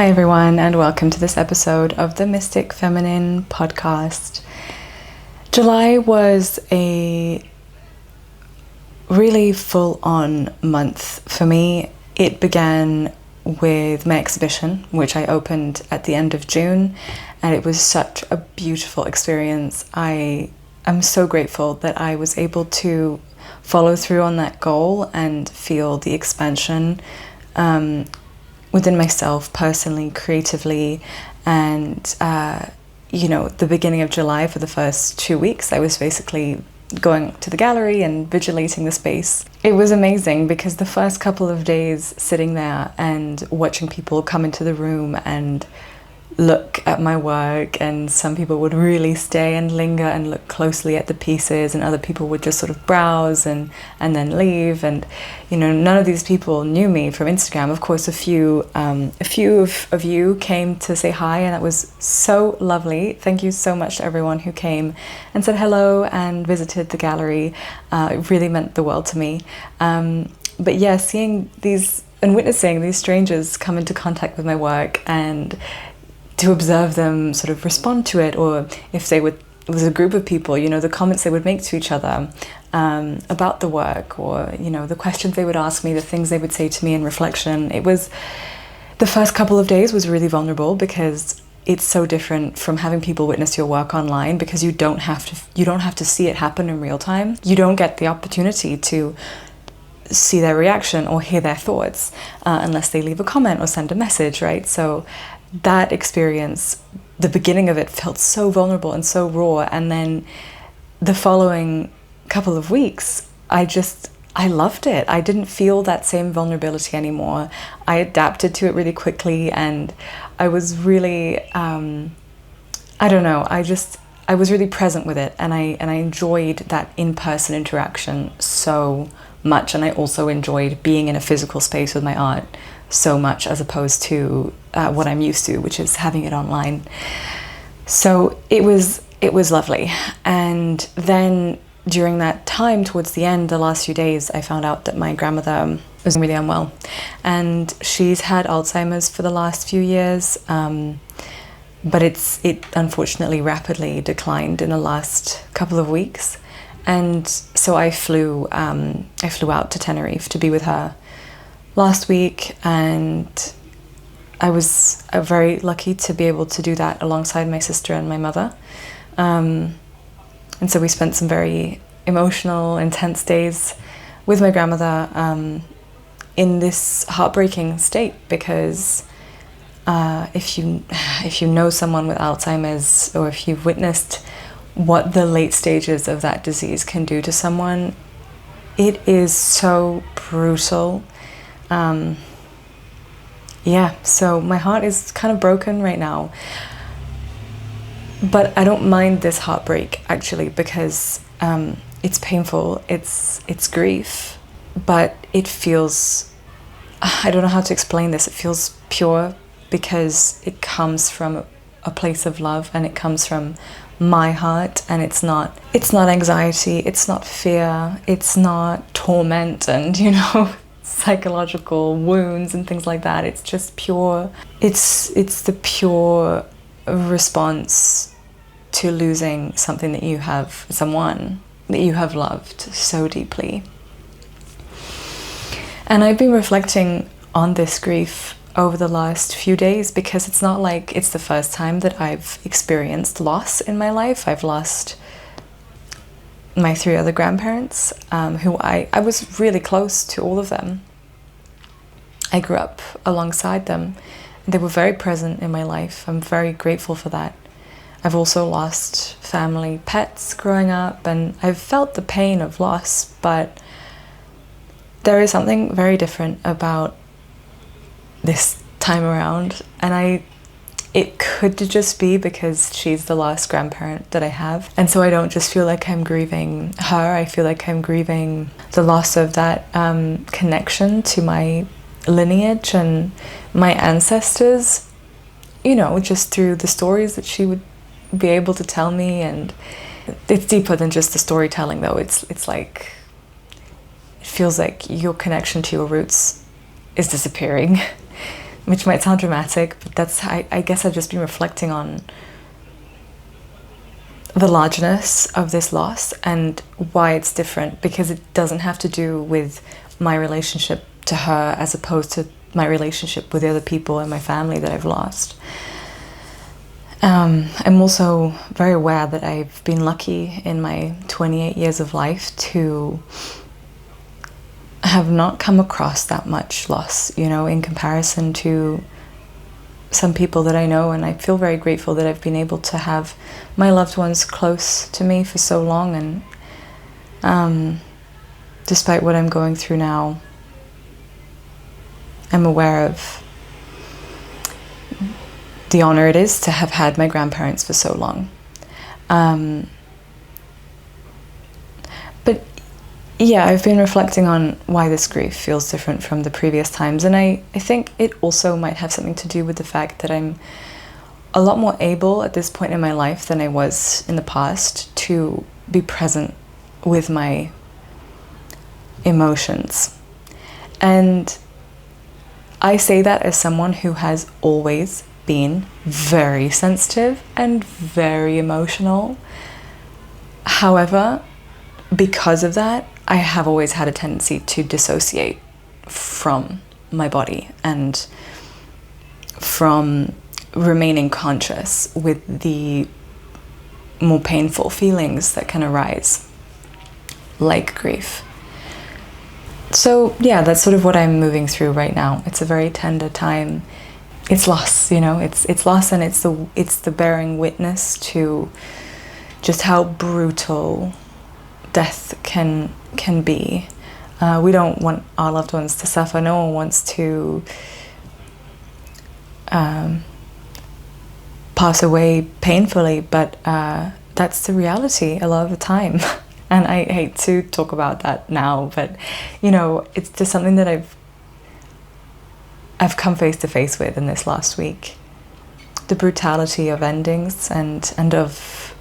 Hi everyone, and welcome to this episode of the Mystic Feminine podcast. July was a really full-on month for me. It began with my exhibition, which I opened at the end of June, and it was such a beautiful experience. I am so grateful that I was able to follow through on that goal and feel the expansion within myself personally, creatively, and the beginning of July, for the first 2 weeks, I was basically going to the gallery and vigilating the space. It was amazing because the first couple of days sitting there and watching people come into the room and look at my work, and some people would really stay and linger and look closely at the pieces, and other people would just sort of browse and then leave. And none of these people knew me from Instagram. Of course, a few of you came to say hi, and that was so lovely. Thank you so much to everyone who came and said hello and visited the gallery. It really meant the world to me. But yeah, seeing these and witnessing these strangers come into contact with my work, and to observe them sort of respond to it, or if it was a group of people, the comments they would make to each other about the work, or the questions they would ask me, the things they would say to me in reflection. The first couple of days was really vulnerable because it's so different from having people witness your work online, because you don't have to see it happen in real time. You don't get the opportunity to see their reaction or hear their thoughts unless they leave a comment or send a message, right? So that experience, the beginning of it, felt so vulnerable and so raw, and then the following couple of weeks, I loved it. I didn't feel that same vulnerability anymore. I adapted to it really quickly, and I was really, I was really present with it, and I enjoyed that in-person interaction so much, and I also enjoyed being in a physical space with my art so much, as opposed to what I'm used to, which is having it online. So it was lovely. And then during that time, towards the end, the last few days, I found out that my grandmother was really unwell, and she's had Alzheimer's for the last few years, but it unfortunately rapidly declined in the last couple of weeks. And so I flew out to Tenerife to be with her last week, and I was very lucky to be able to do that alongside my sister and my mother. And so we spent some very emotional, intense days with my grandmother in this heartbreaking state, because if you know someone with Alzheimer's, or if you've witnessed what the late stages of that disease can do to someone, it is so brutal. So my heart is kind of broken right now, but I don't mind this heartbreak, actually, because it's painful, it's grief, but it feels, I don't know how to explain this, it feels pure, because it comes from a place of love, and it comes from my heart, and it's not anxiety, it's not fear, it's not torment and psychological wounds and things like that. It's just pure, it's the pure response to losing someone that you have loved so deeply. And I've been reflecting on this grief over the last few days, because it's not like it's the first time that I've experienced loss in my life. I've lost my 3 other grandparents, who I was really close to all of them. I grew up alongside them. They were very present in my life. I'm very grateful for that. I've also lost family pets growing up, and I've felt the pain of loss, but there is something very different about this time around, and it could just be because she's the last grandparent that I have, and so I don't just feel like I'm grieving her. I feel like I'm grieving the loss of that connection to my lineage and my ancestors, just through the stories that she would be able to tell me. And it's deeper than just the storytelling, though. It's like, it feels like your connection to your roots is disappearing. which might sound dramatic, but that's, I guess I've just been reflecting on the largeness of this loss and why it's different, because it doesn't have to do with my relationship to her as opposed to my relationship with the other people in my family that I've lost. I'm also very aware that I've been lucky in my 28 years of life to have not come across that much loss, you know, in comparison to some people that I know, and I feel very grateful that I've been able to have my loved ones close to me for so long. And despite what I'm going through now, I'm aware of the honor it is to have had my grandparents for so long. But yeah, I've been reflecting on why this grief feels different from the previous times, and I think it also might have something to do with the fact that I'm a lot more able at this point in my life than I was in the past to be present with my emotions. And I say that as someone who has always been very sensitive and very emotional. However, because of that, I have always had a tendency to dissociate from my body and from remaining conscious with the more painful feelings that can arise, like grief. So yeah, that's sort of what I'm moving through right now. It's a very tender time. It's loss, you know, it's loss, and it's the bearing witness to just how brutal death can be. We don't want our loved ones to suffer. No one wants to pass away painfully, but that's the reality a lot of the time. And I hate to talk about that now, but you know, it's just something that I've come face to face with in this last week. The brutality of endings and of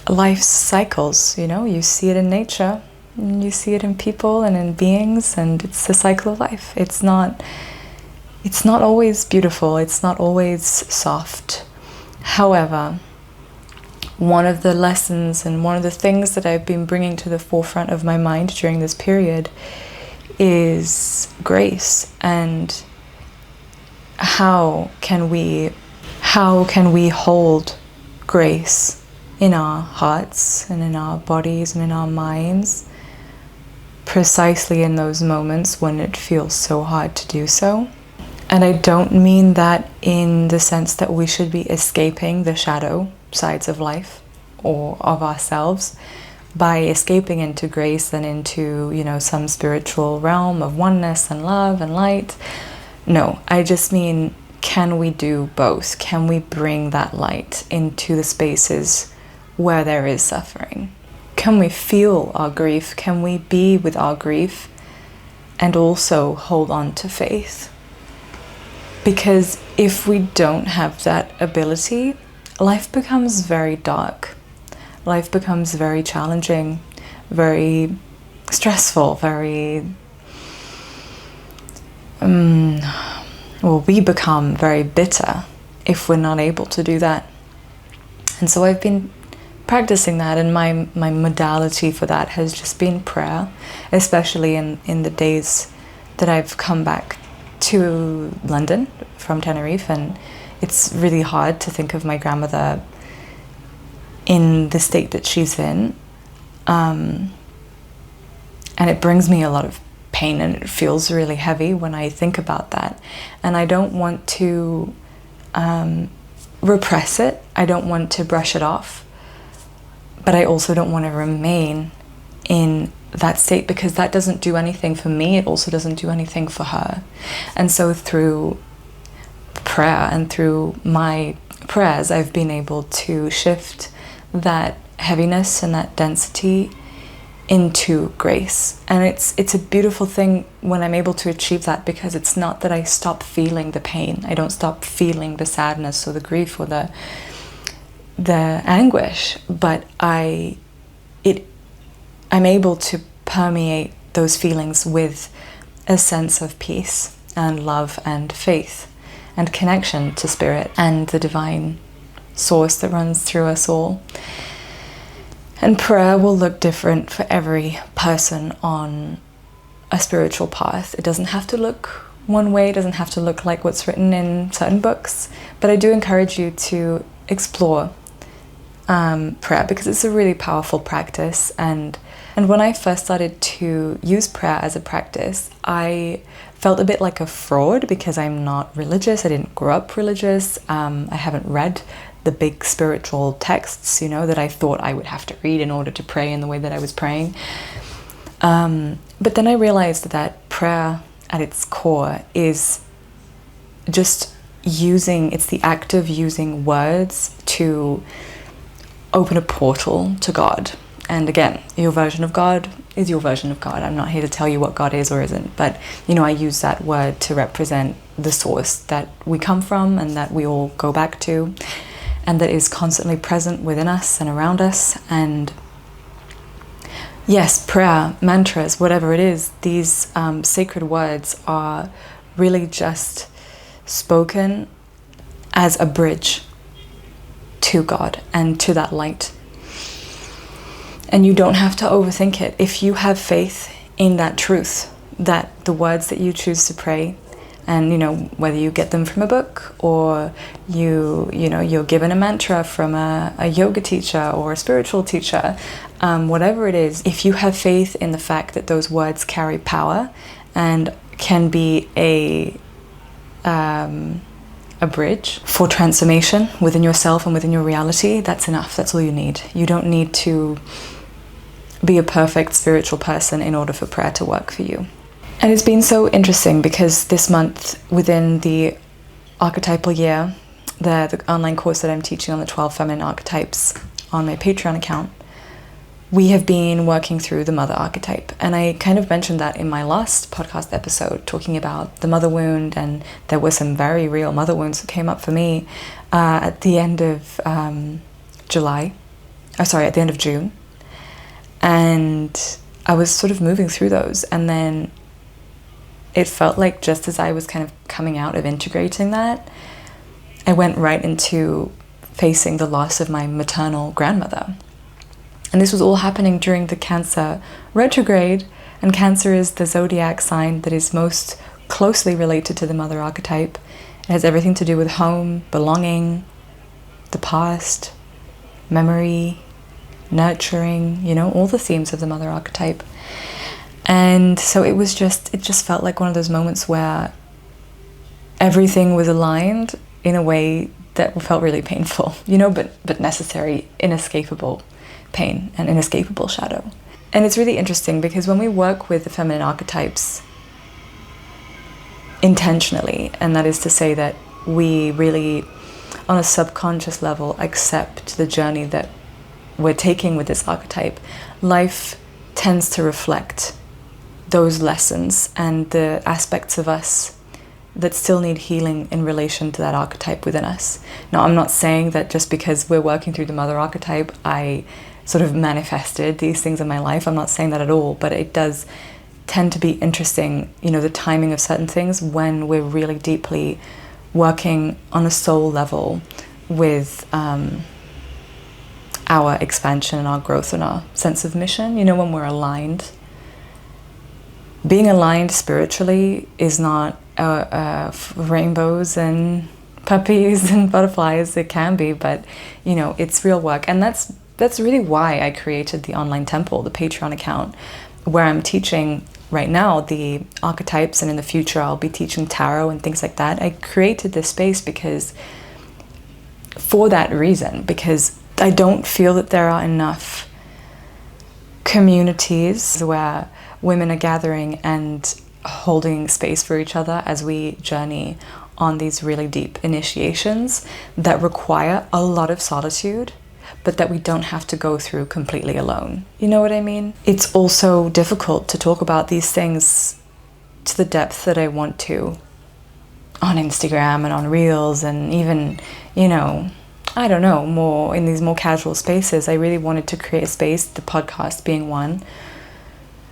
life's cycles. You know, you see it in nature, and you see it in people and in beings, and it's the cycle of life. It's not always beautiful. It's not always soft. However, one of the lessons and one of the things that I've been bringing to the forefront of my mind during this period is grace, and how can we hold grace in our hearts and in our bodies and in our minds, precisely in those moments when it feels so hard to do so. And I don't mean that in the sense that we should be escaping the shadow sides of life or of ourselves by escaping into grace and into, you know, some spiritual realm of oneness and love and light. No, I just mean, can we do both? Can we bring that light into the spaces where there is suffering? Can we feel our grief? Can we be with our grief and also hold on to faith? Because if we don't have that ability, life becomes very dark. Life becomes very challenging, very stressful, very... we become very bitter if we're not able to do that. And so I've been practicing that, and my modality for that has just been prayer, especially in the days that I've come back to London from Tenerife, and it's really hard to think of my grandmother in the state that she's in, and it brings me a lot of pain, and it feels really heavy when I think about that. And I don't want to repress it. I don't want to brush it off, but I also don't want to remain in that state, because that doesn't do anything for me. It also doesn't do anything for her. And so through prayer and through my prayers, I've been able to shift that heaviness and that density into grace. And it's a beautiful thing when I'm able to achieve that, because it's not that I stop feeling the pain. I don't stop feeling the sadness or the grief or the anguish, but I'm able to permeate those feelings with a sense of peace and love and faith and connection to spirit and the divine source that runs through us all. And prayer will look different for every person on a spiritual path. It doesn't have to look one way, it doesn't have to look like what's written in certain books, but I do encourage you to explore prayer, because it's a really powerful practice. And when I first started to use prayer as a practice, I felt a bit like a fraud because I'm not religious. I didn't grow up religious. I haven't read the big spiritual texts, that I thought I would have to read in order to pray in the way that I was praying. But then I realized that prayer at its core is just it's the act of using words to open a portal to God. And again, your version of God is your version of God. I'm not here to tell you what God is or isn't, but I use that word to represent the source that we come from and that we all go back to, and that is constantly present within us and around us. And yes, prayer, mantras, whatever it is, these sacred words are really just spoken as a bridge to God and to that light. And you don't have to overthink it. If you have faith in that truth, that the words that you choose to pray, and whether you get them from a book or you're given a mantra from a yoga teacher or a spiritual teacher, whatever it is, if you have faith in the fact that those words carry power and can be a bridge for transformation within yourself and within your reality, that's enough. That's all you need. You don't need to be a perfect spiritual person in order for prayer to work for you. And it's been so interesting because this month, within the archetypal year, the online course that I'm teaching on the 12 feminine archetypes on my Patreon account, we have been working through the mother archetype. And I kind of mentioned that in my last podcast episode, talking about the mother wound, and there were some very real mother wounds that came up for me at the end of at the end of June. And I was sort of moving through those, and then it felt like just as I was kind of coming out of integrating that, I went right into facing the loss of my maternal grandmother. And this was all happening during the Cancer retrograde, and Cancer is the zodiac sign that is most closely related to the mother archetype. It has everything to do with home, belonging, the past, memory, nurturing, all the themes of the mother archetype. And so it just felt like one of those moments where everything was aligned in a way that felt really painful, but necessary, inescapable pain and inescapable shadow. And it's really interesting because when we work with the feminine archetypes intentionally, and that is to say that we really, on a subconscious level, accept the journey that we're taking with this archetype, life tends to reflect those lessons and the aspects of us that still need healing in relation to that archetype within us. Now, I'm not saying that just because we're working through the mother archetype, I sort of manifested these things in my life. I'm not saying that at all, but it does tend to be interesting, the timing of certain things when we're really deeply working on a soul level with our expansion and our growth and our sense of mission, when we're aligned. Being aligned spiritually is not rainbows and puppies and butterflies. It can be, but it's real work. And that's really why I created the online temple, the Patreon account, where I'm teaching right now the archetypes, and in the future I'll be teaching tarot and things like that. I created this space for that reason, because I don't feel that there are enough communities where women are gathering and holding space for each other as we journey on these really deep initiations that require a lot of solitude, but that we don't have to go through completely alone. You know what I mean? It's also difficult to talk about these things to the depth that I want to on Instagram and on Reels, and even, I don't know, more in these more casual spaces. I really wanted to create a space, the podcast being one,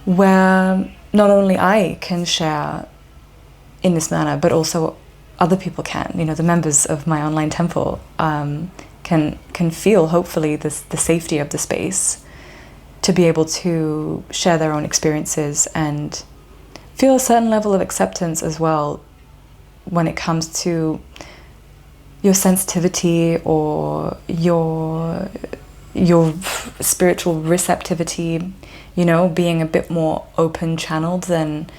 where not only I can share in this manner, but also other people can. You know, the members of my online temple can feel, hopefully, the safety of the space to be able to share their own experiences and feel a certain level of acceptance as well when it comes to your sensitivity or your spiritual receptivity, you know, being a bit more open channeled than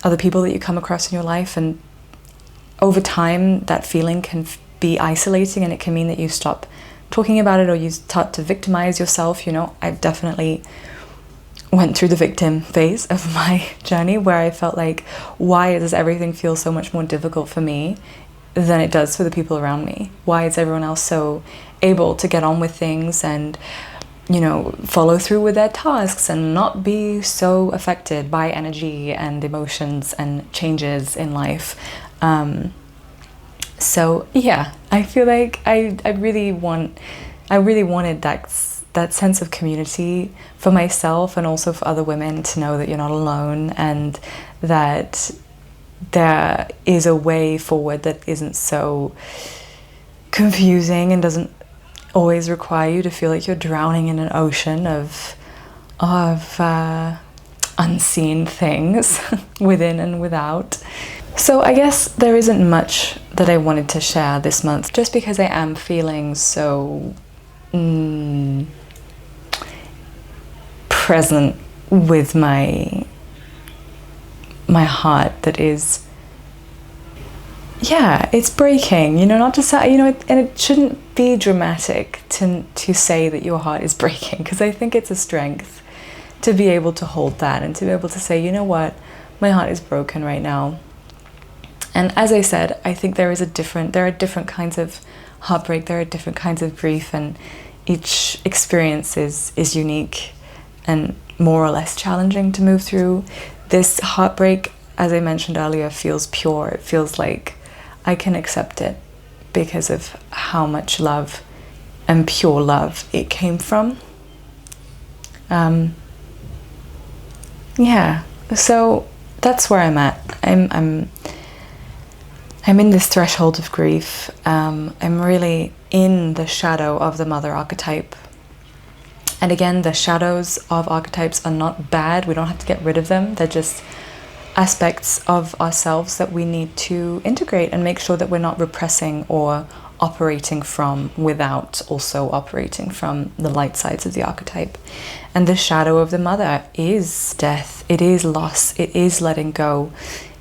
other people that you come across in your life. And over time, that feeling can be isolating, and it can mean that you stop talking about it or you start to victimize yourself. You know, I definitely went through the victim phase of my journey where I felt like, why does everything feel so much more difficult for me than it does for the people around me? Why is everyone else so able to get on with things and, you know, follow through with their tasks and not be so affected by energy and emotions and changes in life? So yeah, I feel like I really wanted that sense of community for myself and also for other women, to know that you're not alone and that there is a way forward that isn't so confusing and doesn't always require you to feel like you're drowning in an ocean of unseen things within and without. So I guess there isn't much that I wanted to share this month, just because I am feeling so present with my heart that is, yeah, it's breaking, you know, not to say, you know, and it shouldn't be dramatic to say that your heart is breaking, because I think it's a strength to be able to hold that and to be able to say, you know what, my heart is broken right now. And as I said, I think there are different kinds of heartbreak, there are different kinds of grief, and each experience is unique and more or less challenging to move through. This heartbreak, as I mentioned earlier, feels pure. It feels like I can accept it because of how much love and pure love it came from. Yeah, so that's where I'm at. I'm in this threshold of grief. I'm really in the shadow of the mother archetype. And again, the shadows of archetypes are not bad. We don't have to get rid of them. They're just aspects of ourselves that we need to integrate and make sure that we're not repressing or operating from without also operating from the light sides of the archetype. And the shadow of the mother is death. It is loss. It is letting go.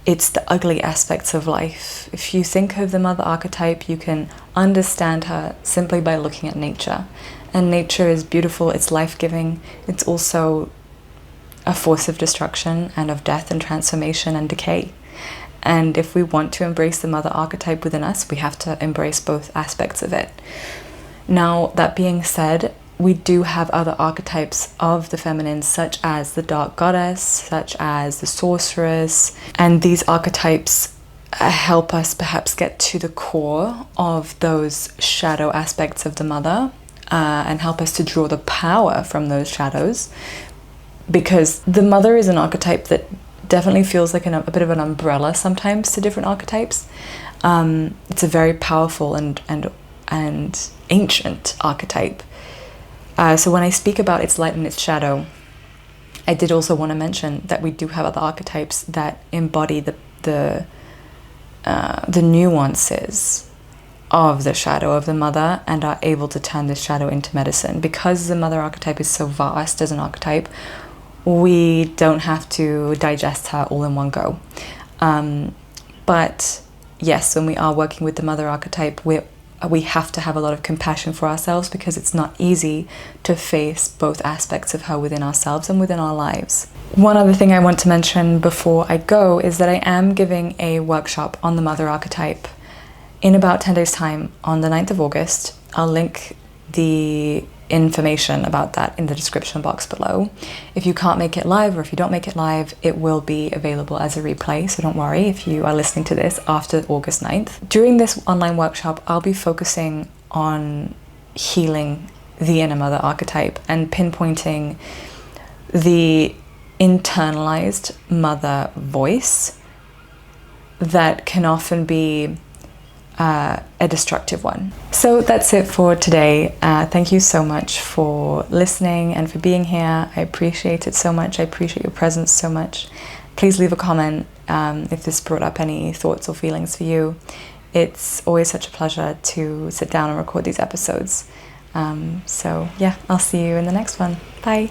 It's the ugly aspects of life. If you think of the mother archetype, you can understand her simply by looking at nature. And nature is beautiful, it's life-giving. It's also a force of destruction and of death and transformation and decay. And if we want to embrace the mother archetype within us, we have to embrace both aspects of it. Now, that being said, we do have other archetypes of the feminine, such as the dark goddess, such as the sorceress, and these archetypes help us perhaps get to the core of those shadow aspects of the mother, and help us to draw the power from those shadows, because the mother is an archetype that definitely feels like a bit of an umbrella sometimes to different archetypes. It's a very powerful and ancient archetype. So when I speak about its light and its shadow, I did also want to mention that we do have other archetypes that embody the nuances of the shadow of the mother and are able to turn this shadow into medicine. Because the mother archetype is so vast as an archetype, we don't have to digest her all in one go. But yes, when we are working with the mother archetype, we have to have a lot of compassion for ourselves, because it's not easy to face both aspects of her within ourselves and within our lives. One other thing I want to mention before I go is that I am giving a workshop on the mother archetype in about 10 days time on the 9th of August. I'll link the information about that in the description box below. If you can't make it live, or if you don't make it live, it will be available as a replay, so don't worry if you are listening to this after August 9th. During this online workshop, I'll be focusing on healing the inner mother archetype and pinpointing the internalized mother voice that can often be a destructive one. So that's it for today. Thank you so much for listening and for being here. I appreciate it so much. I appreciate your presence so much. Please leave a comment if this brought up any thoughts or feelings for you. It's always such a pleasure to sit down and record these episodes. So yeah, I'll see you in the next one. Bye.